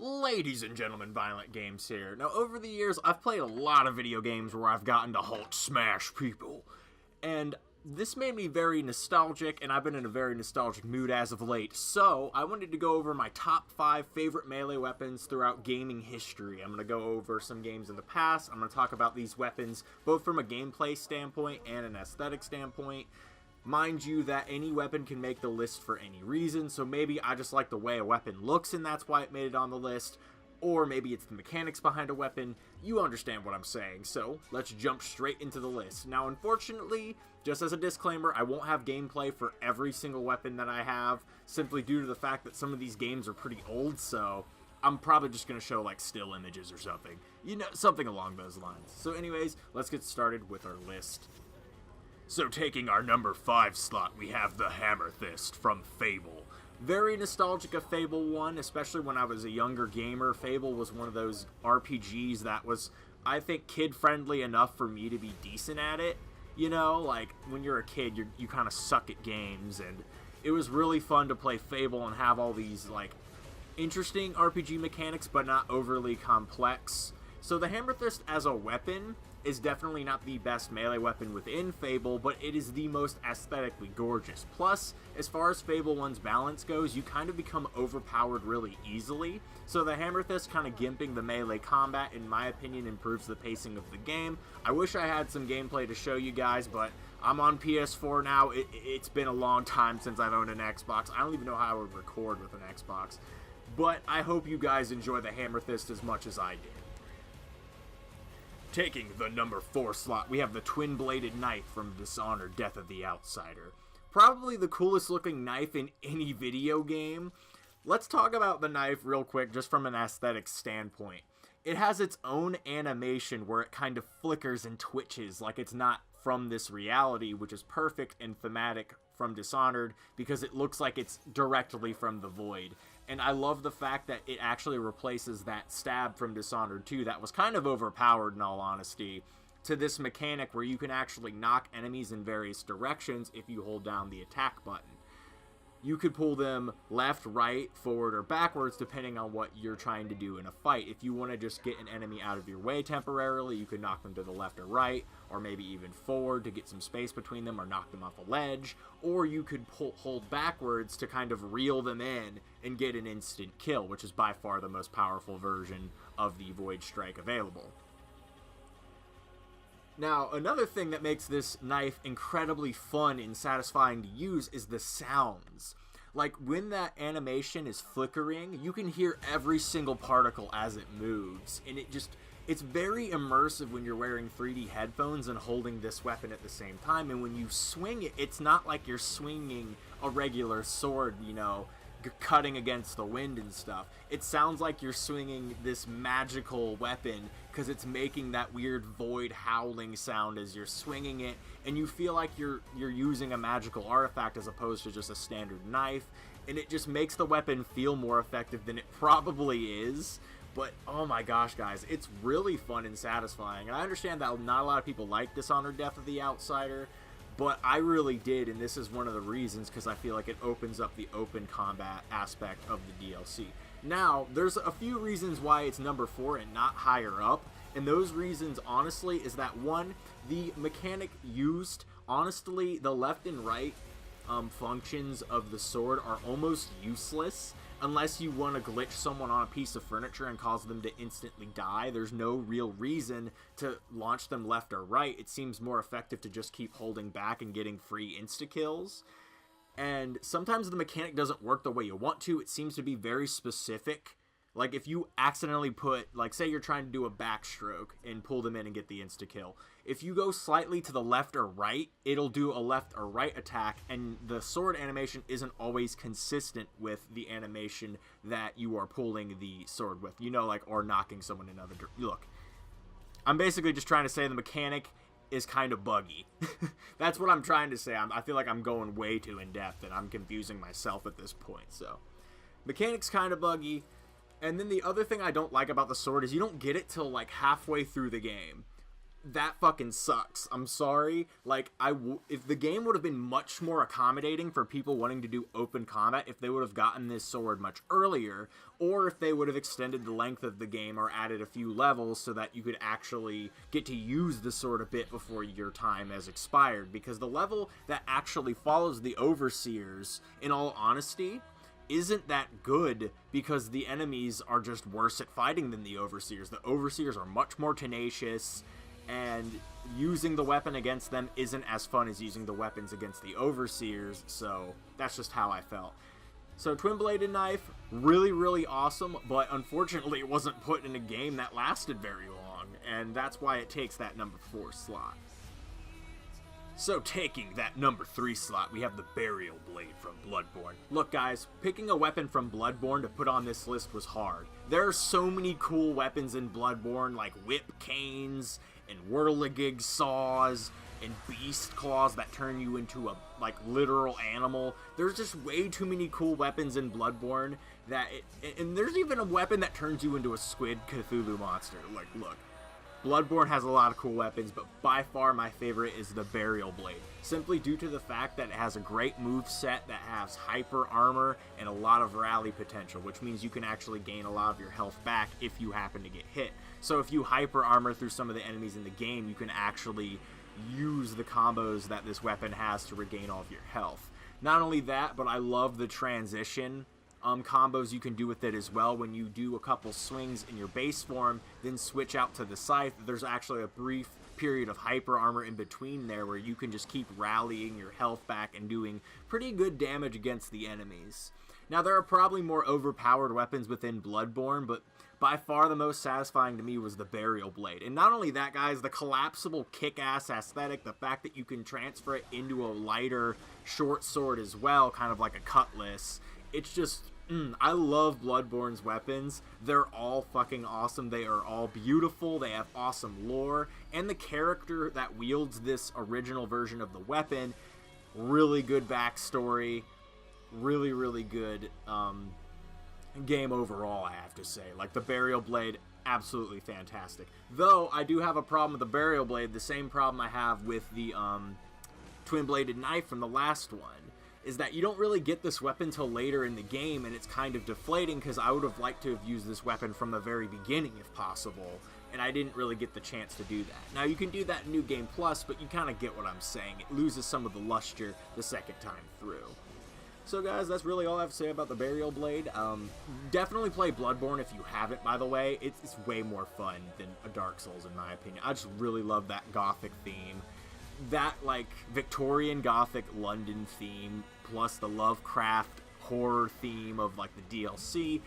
Ladies and gentlemen, Violent Games here. Now, over the years, I've played a lot of video games where I've gotten to Hulk smash people. And this made me very nostalgic, and I've been in a very nostalgic mood as of late. So, I wanted to go over my top 5 favorite melee weapons throughout gaming history. I'm going to go over some games in the past. I'm going to talk about these weapons, both from a gameplay standpoint and an aesthetic standpoint. Mind you that any weapon can make the list for any reason, so maybe I just like the way a weapon looks and that's why it made it on the list, or maybe it's the mechanics behind a weapon. You understand what I'm saying, so let's jump straight into the list. Now, unfortunately, just as a disclaimer, I won't have gameplay for every single weapon that I have, simply due to the fact that some of these games are pretty old, so I'm probably just going to show like still images or something. You know, something along those lines. So anyways, let's get started with our list. So taking our number 5 slot, we have the Hammerthyst from Fable. Very nostalgic of Fable 1, especially when I was a younger gamer. Fable was one of those RPGs that was, I think, kid-friendly enough for me to be decent at it. You know, like, when you're a kid, you kind of suck at games, and it was really fun to play Fable and have all these, like, interesting RPG mechanics, but not overly complex. So the Hammerthyst as a weapon is definitely not the best melee weapon within Fable, but it is the most aesthetically gorgeous. Plus, as far as Fable 1's balance goes, you kind of become overpowered really easily, so the Hammerthyst kind of gimping the melee combat, in my opinion, improves the pacing of the game. I wish I had some gameplay to show you guys, but I'm on PS4 now. It's been a long time since I've owned an Xbox. I don't even know how I would record with an Xbox, but I hope you guys enjoy the Hammerthyst as much as I did. Taking the number 4 slot, we have the twin-bladed knife from Dishonored, Death of the Outsider. Probably the coolest looking knife in any video game. Let's talk about the knife real quick, just from an aesthetic standpoint. It has its own animation where it kind of flickers and twitches like it's not from this reality, which is perfect and thematic from Dishonored because it looks like it's directly from the void. And I love the fact that it actually replaces that stab from Dishonored 2 that was kind of overpowered in all honesty, to this mechanic where you can actually knock enemies in various directions if you hold down the attack button. You could pull them left, right, forward, or backwards depending on what you're trying to do in a fight. If you want to just get an enemy out of your way temporarily, you could knock them to the left or right, or maybe even forward to get some space between them or knock them off a ledge, or you could hold backwards to kind of reel them in and get an instant kill, which is by far the most powerful version of the Void Strike available. Now, another thing that makes this knife incredibly fun and satisfying to use is the sounds. Like, when that animation is flickering, you can hear every single particle as it moves, and it's very immersive when you're wearing 3D headphones and holding this weapon at the same time, and when you swing it, it's not like you're swinging a regular sword, you know, cutting against the wind and stuff. It sounds like you're swinging this magical weapon because it's making that weird void howling sound as you're swinging it, and you feel like you're using a magical artifact as opposed to just a standard knife, and it just makes the weapon feel more effective than it probably is. But oh my gosh, guys, it's really fun and satisfying. And I understand that not a lot of people like Dishonored Death of the Outsider, but I really did, and this is one of the reasons, because I feel like it opens up the open combat aspect of the DLC. Now, there's a few reasons why it's number 4 and not higher up, and those reasons, honestly, is that, one, the mechanic used, honestly, the left and right functions of the sword are almost useless. Unless you want to glitch someone on a piece of furniture and cause them to instantly die, there's no real reason to launch them left or right. It seems more effective to just keep holding back and getting free insta-kills. And sometimes the mechanic doesn't work the way you want to. It seems to be very specific. Like, if you accidentally put, like, say you're trying to do a backstroke and pull them in and get the insta-kill. If you go slightly to the left or right, it'll do a left or right attack, and the sword animation isn't always consistent with the animation that you are pulling the sword with. You know, like, or knocking someone in another direction. Look, I'm basically just trying to say the mechanic is kind of buggy. That's what I'm trying to say. I feel like I'm going way too in-depth, and I'm confusing myself at this point, so. Mechanic's kind of buggy. And then the other thing I don't like about the sword is you don't get it till like halfway through the game. that fucking sucks. I'm sorry. Like, if the game would have been much more accommodating for people wanting to do open combat, if they would have gotten this sword much earlier, or if they would have extended the length of the game or added a few levels so that you could actually get to use the sword a bit before your time has expired. Because the level that actually follows the Overseers, in all honesty, isn't that good because the enemies are just worse at fighting than the Overseers. The Overseers are much more tenacious, and using the weapon against them isn't as fun as using the weapons against the Overseers, so that's just how I felt. So twin-bladed knife, really, really awesome, but unfortunately it wasn't put in a game that lasted very long, and that's why it takes that number 4 slot. So taking that number 3 slot, we have the Burial Blade from Bloodborne. Look guys, picking a weapon from Bloodborne to put on this list was hard. There are so many cool weapons in Bloodborne, like whip canes, and whirligig saws, and beast claws that turn you into a, like, literal animal. There's just way too many cool weapons in Bloodborne that and there's even a weapon that turns you into a squid Cthulhu monster. Like, look. Bloodborne has a lot of cool weapons, but by far my favorite is the Burial Blade, simply due to the fact that it has a great moveset that has hyper armor and a lot of rally potential, which means you can actually gain a lot of your health back if you happen to get hit. So if you hyper armor through some of the enemies in the game, you can actually use the combos that this weapon has to regain all of your health. Not only that, but I love the transition combos you can do with it as well. When you do a couple swings in your base form, then switch out to the scythe, there's actually a brief period of hyper armor in between there where you can just keep rallying your health back and doing pretty good damage against the enemies. Now, there are probably more overpowered weapons within Bloodborne, but by far the most satisfying to me was the Burial Blade. And not only that, guys, the collapsible kick-ass aesthetic, the fact that you can transfer it into a lighter short sword as well, kind of like a cutlass, it's just, I love Bloodborne's weapons. They're all fucking awesome. They are all beautiful. They have awesome lore. And the character that wields this original version of the weapon, really good backstory. Really, really good game overall, I have to say. Like, the Burial Blade, absolutely fantastic. Though, I do have a problem with the Burial Blade, the same problem I have with the twin-bladed knife from the last one, is that you don't really get this weapon till later in the game, and it's kind of deflating because I would have liked to have used this weapon from the very beginning if possible, and I didn't really get the chance to do that. Now, you can do that in New Game Plus, but you kind of get what I'm saying. It loses some of the luster the second time through. So guys, that's really all I have to say about the Burial Blade. Definitely play Bloodborne if you haven't, by the way. It's way more fun than a Dark Souls, in my opinion. I just really love that Gothic theme. That, like, Victorian Gothic London theme, plus the Lovecraft horror theme of, like, the DLC.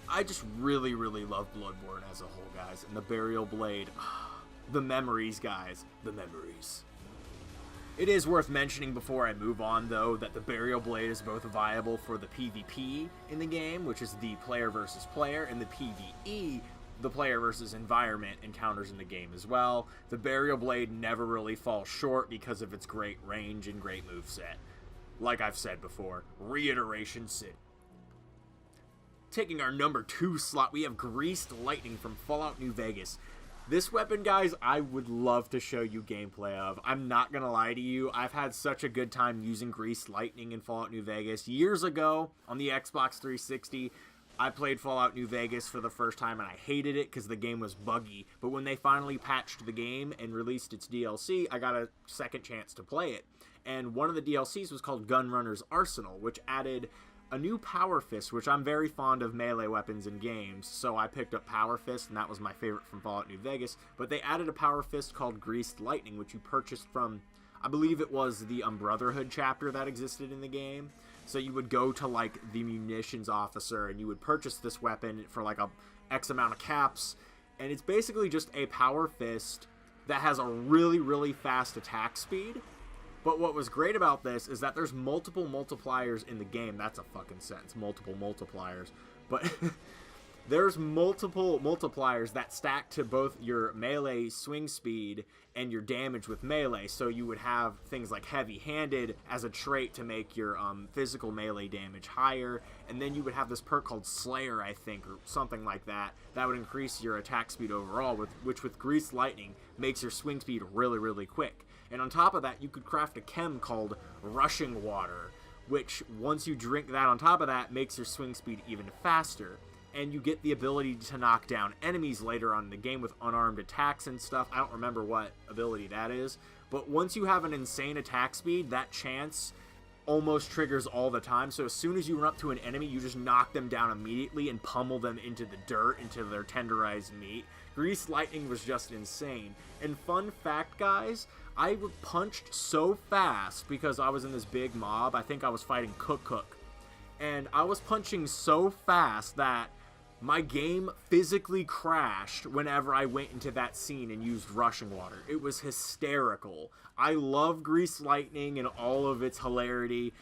I just really, really love Bloodborne as a whole, guys. And the Burial Blade, the memories, guys. The memories. It is worth mentioning before I move on, though, that the Burial Blade is both viable for the PvP in the game, which is the player versus player, and the PvE, the player versus environment encounters in the game as well. The Burial Blade never really falls short because of its great range and great moveset. Like I've said before, Reiteration City. Taking our number 2 slot, we have Greased Lightning from Fallout New Vegas. This weapon, guys, I would love to show you gameplay of. I'm not gonna lie to you, I've had such a good time using Greased Lightning in Fallout New Vegas. Years ago, on the Xbox 360, I played Fallout New Vegas for the first time, and I hated it because the game was buggy. But when they finally patched the game and released its DLC, I got a second chance to play it. And one of the DLCs was called Gunrunner's Arsenal, which added a new Power Fist, which I'm very fond of melee weapons in games, so I picked up Power Fist, and that was my favorite from Fallout New Vegas. But they added a Power Fist called Greased Lightning, which you purchased from, I believe it was the Brotherhood chapter that existed in the game. So you would go to, like, the munitions officer, and you would purchase this weapon for, like, a X amount of caps, and it's basically just a Power Fist that has a really, really fast attack speed. But what was great about this is that there's multiple multipliers in the game. That's a fucking sentence. Multiple multipliers. But There's multiple multipliers that stack to both your melee swing speed and your damage with melee. So you would have things like heavy-handed as a trait to make your physical melee damage higher, and then you would have this perk called Slayer, I think, or something like that, that would increase your attack speed overall, which with Greased Lightning makes your swing speed really, really quick. And on top of that, you could craft a chem called Rushing Water, which once you drink that on top of that, makes your swing speed even faster. And you get the ability to knock down enemies later on in the game with unarmed attacks and stuff. I don't remember what ability that is, but once you have an insane attack speed, that chance almost triggers all the time. So as soon as you run up to an enemy, you just knock them down immediately and pummel them into the dirt, into their tenderized meat. Greased Lightning was just insane. And fun fact, guys, I punched so fast because I was in this big mob. I think I was fighting Cook. And I was punching so fast that my game physically crashed whenever I went into that scene and used Rushing Water. It was hysterical. I love Greased Lightning and all of its hilarity.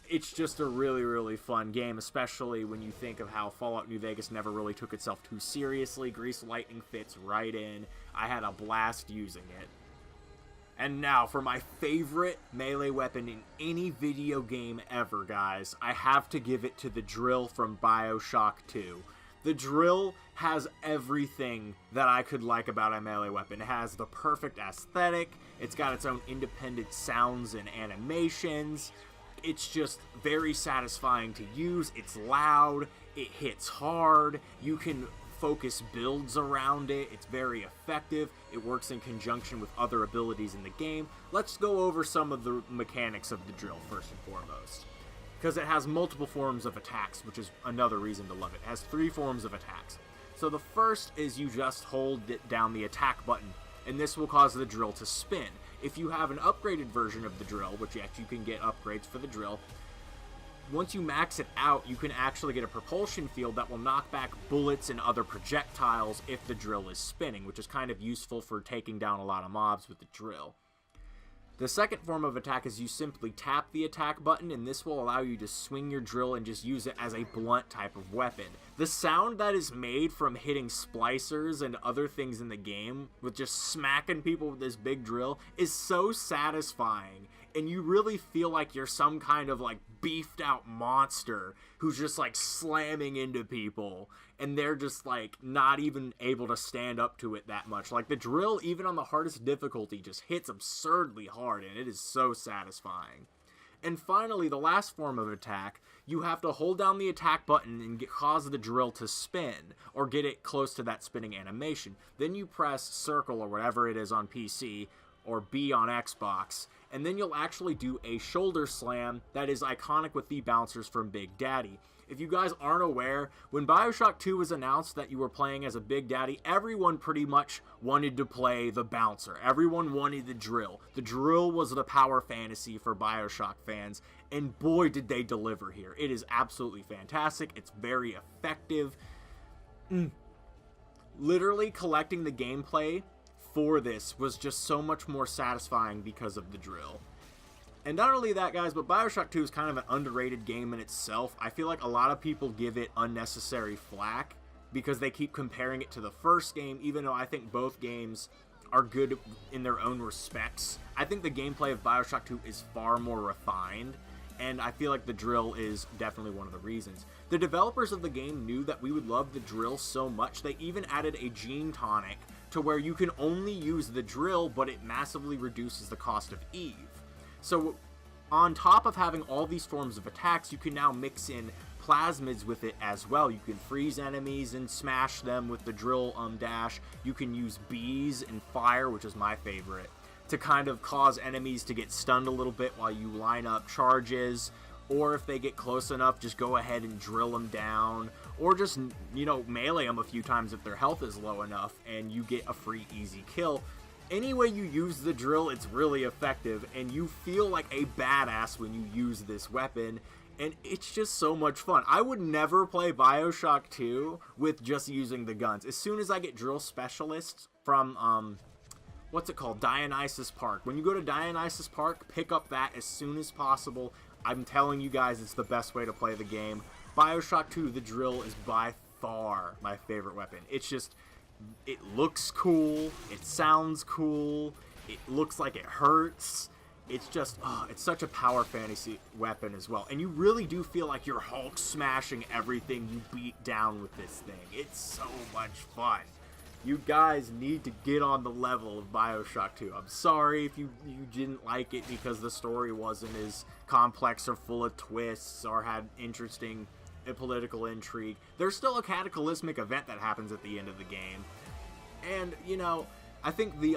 It's just a really, really fun game, especially when you think of how Fallout New Vegas never really took itself too seriously. Greased Lightning fits right in. I had a blast using it. And now, for my favorite melee weapon in any video game ever, guys, I have to give it to the drill from Bioshock 2. The drill has everything that I could like about a melee weapon. It has the perfect aesthetic, it's got its own independent sounds and animations, it's just very satisfying to use, it's loud, it hits hard, you can focus builds around it, it's very effective, it works in conjunction with other abilities in the game. Let's go over some of the mechanics of the drill first and foremost. Because it has multiple forms of attacks, which is another reason to love it. It has 3 forms of attacks. So the first is you just hold down the attack button, and this will cause the drill to spin. If you have an upgraded version of the drill, which you can get upgrades for the drill, once you max it out, you can actually get a propulsion field that will knock back bullets and other projectiles if the drill is spinning, which is kind of useful for taking down a lot of mobs with the drill. The second form of attack is you simply tap the attack button, and this will allow you to swing your drill and just use it as a blunt type of weapon. The sound that is made from hitting splicers and other things in the game with just smacking people with this big drill is so satisfying, and you really feel like you're some kind of like beefed out monster who's just like slamming into people, and they're just like not even able to stand up to it that much. Like the drill, even on the hardest difficulty, just hits absurdly hard, and it is so satisfying. And finally, the last form of attack, you have to hold down the attack button and cause the drill to spin, or get it close to that spinning animation. Then you press circle or whatever it is on PC, or B on Xbox, and then you'll actually do a shoulder slam that is iconic with the bouncers from Big Daddy. If you guys aren't aware, when Bioshock 2 was announced that you were playing as a Big Daddy, everyone pretty much wanted to play the bouncer. Everyone wanted the drill. The drill was the power fantasy for Bioshock fans, and boy did they deliver here. It is absolutely fantastic. It's very effective. Literally collecting the gameplay for this was just so much more satisfying because of the drill. And not only that, guys, but Bioshock 2 is kind of an underrated game in itself. I feel like a lot of people give it unnecessary flack because they keep comparing it to the first game, even though I think both games are good in their own respects. I think the gameplay of Bioshock 2 is far more refined, and I feel like the drill is definitely one of the reasons. The developers of the game knew that we would love the drill so much, they even added a gene tonic to where you can only use the drill, but it massively reduces the cost of Eve. So on top of having all these forms of attacks, you can now mix in plasmids with it as well. You can freeze enemies and smash them with the drill dash. You can use bees and fire, which is my favorite, to kind of cause enemies to get stunned a little bit while you line up charges. Or if they get close enough, just go ahead and drill them down. Or just, melee them a few times if their health is low enough and you get a free easy kill. Any way you use the drill, it's really effective, and you feel like a badass when you use this weapon, and it's just so much fun. I would never play Bioshock 2 with just using the guns. As soon as I get drill specialists from, what's it called, Dionysus Park. When you go to Dionysus Park, pick up that as soon as possible. I'm telling you guys, it's the best way to play the game. Bioshock 2, the drill, is by far my favorite weapon. It's just, it looks cool, it sounds cool, it looks like it hurts. It's just, it's such a power fantasy weapon as well. And you really do feel like you're Hulk smashing everything you beat down with this thing. It's so much fun. You guys need to get on the level of Bioshock 2. I'm sorry if you didn't like it because the story wasn't as complex or full of twists or had interesting political intrigue. There's still a cataclysmic event that happens at the end of the game. And, you know, I think the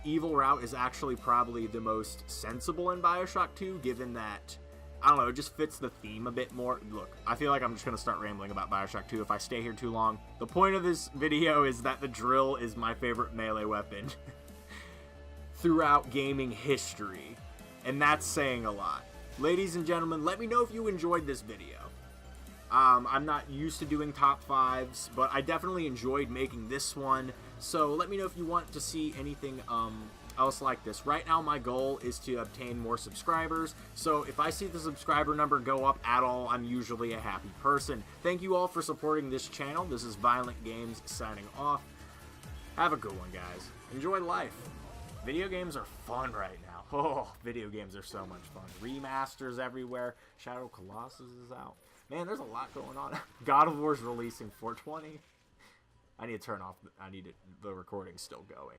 evil route is actually probably the most sensible in Bioshock 2, given that, I don't know, it just fits the theme a bit more. Look, I feel like I'm just going to start rambling about Bioshock 2 if I stay here too long. The point of this video is that the drill is my favorite melee weapon throughout gaming history, and that's saying a lot. Ladies and gentlemen, let me know if you enjoyed this video. I'm not used to doing top 5s, but I definitely enjoyed making this one, so let me know if you want to see anything else like this. Right now my goal is to obtain more subscribers, so if I see the subscriber number go up at all, I'm usually a happy person. Thank you all for supporting this channel. This is Violent Games signing off. Have a good one, guys. Enjoy life. Video games are fun right now. Oh, video games are so much fun. Remasters everywhere. Shadow Colossus is out. Man, there's a lot going on. God of War's releasing 420. I need to turn off. The recording's still going.